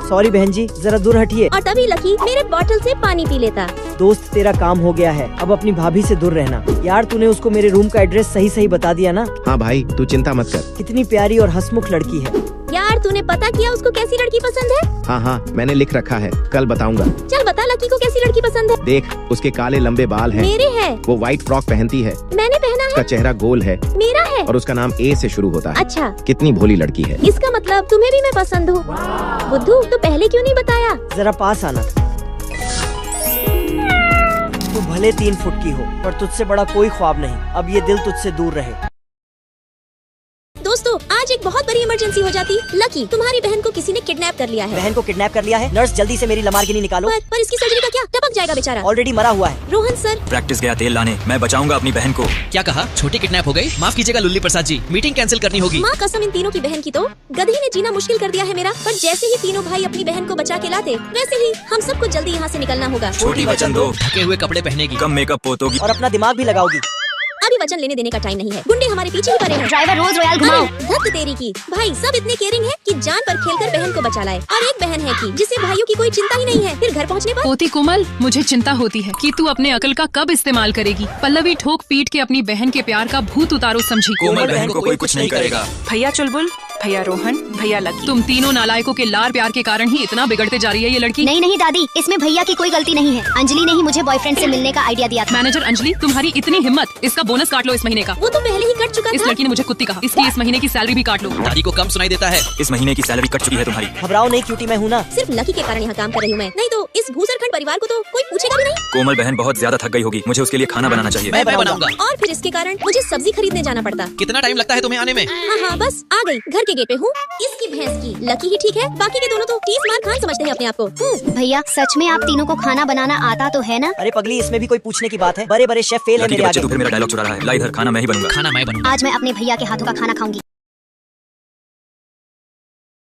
सॉरी बहन जी, जरा दूर हटिए। और तभी लकी मेरे बॉटल से पानी पी लेता। दोस्त, तेरा काम हो गया है, अब अपनी भाभी से दूर रहना। यार तूने उसको मेरे रूम का एड्रेस सही बता दिया ना? हाँ भाई, तू चिंता मत कर। कितनी प्यारी और हंसमुख लड़की है। यार तूने पता किया उसको कैसी लड़की पसंद है? हाँ, मैंने लिख रखा है, कल बताऊंगा। चल बता लकी को कैसी लड़की पसंद है। देख, उसके काले लंबे बाल हैं। मेरे हैं। वो व्हाइट फ्रॉक पहनती है। मैंने पहना है। उसका चेहरा गोल है। मेरा है। और उसका नाम A से शुरू होता है। अच्छा, कितनी भोली लड़की है। इसका मतलब तुम्हें भी मैं पसंद हूँ। बुद्धू, तो पहले क्यों नहीं बताया? जरा पास आना। तू भले 3 फुट की हो, पर तुझसे बड़ा कोई ख्वाब नहीं। अब ये दिल तुझसे दूर रहे। दोस्तों, आज एक बहुत बड़ी इमरजेंसी हो जाती। लकी, तुम्हारी बहन को किसी ने किडनैप कर लिया है। बहन को किडनैप कर लिया है? नर्स, जल्दी से मेरी लमार्गिनी निकालो। पर इसकी सर्जरी का क्या? टपक जाएगा बेचारा। ऑलरेडी मरा हुआ है। रोहन सर, प्रैक्टिस गया तेल लाने, मैं बचाऊंगा अपनी बहन को। क्या कहा? छोटी किडनैप हो गई? माफ कीजिएगा लुल्ली प्रसाद जी, मीटिंग कैंसिल करनी होगी। माँ कसम, इन तीनों की बहन की तो गधी ने जीना मुश्किल कर दिया है मेरा। पर जैसे ही तीनों भाई अपनी बहन को बचा के लाते, वैसे ही हम सबको जल्दी यहाँ से निकलना होगा। छोटी वचन दो। ढके हुए कपड़े पहनेगी, कम मेकअप पोतोगी और अपना दिमाग भी लगाओगी। अभी वचन लेने देने का टाइम नहीं है। गुंडे हमारे पीछे ही पड़े हैं। ड्राइवर रोज रॉयल घुमाओ। धत तेरी की। भाई सब इतने केयरिंग है कि जान पर खेलकर बहन को बचा लाए। और एक बहन है कि जिसे भाइयों की कोई चिंता ही नहीं है। फिर घर पहुँचने पर पोती कोमल, मुझे चिंता होती है कि तू अपने अकल का कब इस्तेमाल करेगी। पल्लवी ठोक पीट के अपनी बहन के प्यार का भूत उतारो समझी। कोमल बहन को कोई कुछ नहीं करेगा। भैया चुलबुल, भैया रोहन, भैया लकी, तुम तीनों नालायकों के लार प्यार के कारण ही इतना बिगड़ते जा रही है ये लड़की। नहीं नहीं दादी, इसमें भैया की कोई गलती नहीं है। अंजलि ने ही मुझे बॉयफ्रेंड से मिलने का आइडिया दिया था। मैनेजर अंजलि, तुम्हारी इतनी हिम्मत, इसका बोनस काट लो इस महीने का। वो तो पहले ही कट चुका इस था। लड़की ने मुझे कुत्ती कहा, इसकी इस महीने की सैलरी भी काट लो। दादी को कम सुनाई देता है। इस महीने की सैलरी कट चुकी है तुम्हारी। घबराओ नहीं क्यूटी, मैं हूँ ना। सिर्फ लकी के कारण यहाँ काम कर रही हूँ मैं, नहीं तो इस भूसरखंड परिवार को तो कोई पूछेगा भी नहीं। कोमल बहन बहुत ज्यादा थक गई होगी, मुझे उसके लिए खाना बनाना चाहिए। मैं बनाऊंगा। और फिर इसके कारण मुझे सब्जी खरीदने जाना पड़ता। कितना टाइम लगता है तुम्हें आने में? हाँ, बस आ गई, घर के गेट पे हूँ। इसकी भैंस की, लकी ही ठीक है, बाकी के दोनों तो 30 मार खान समझते हैं अपने आप को। भैया सच में आप तीनों को खाना बनाना आता तो है ना? अरे पगली, इसमें भी कोई पूछने की बात है? बड़े बड़े शेफ फेल है लकी मेरे के बच्चे आगे। तो फिर मेरा डायलॉग चुरा रहा है। ला इधर, खाना मैं ही बनूंगा। खाना मैं बनूंगा। आज मैं अपने भैया के हाथों का खाना खाऊंगी।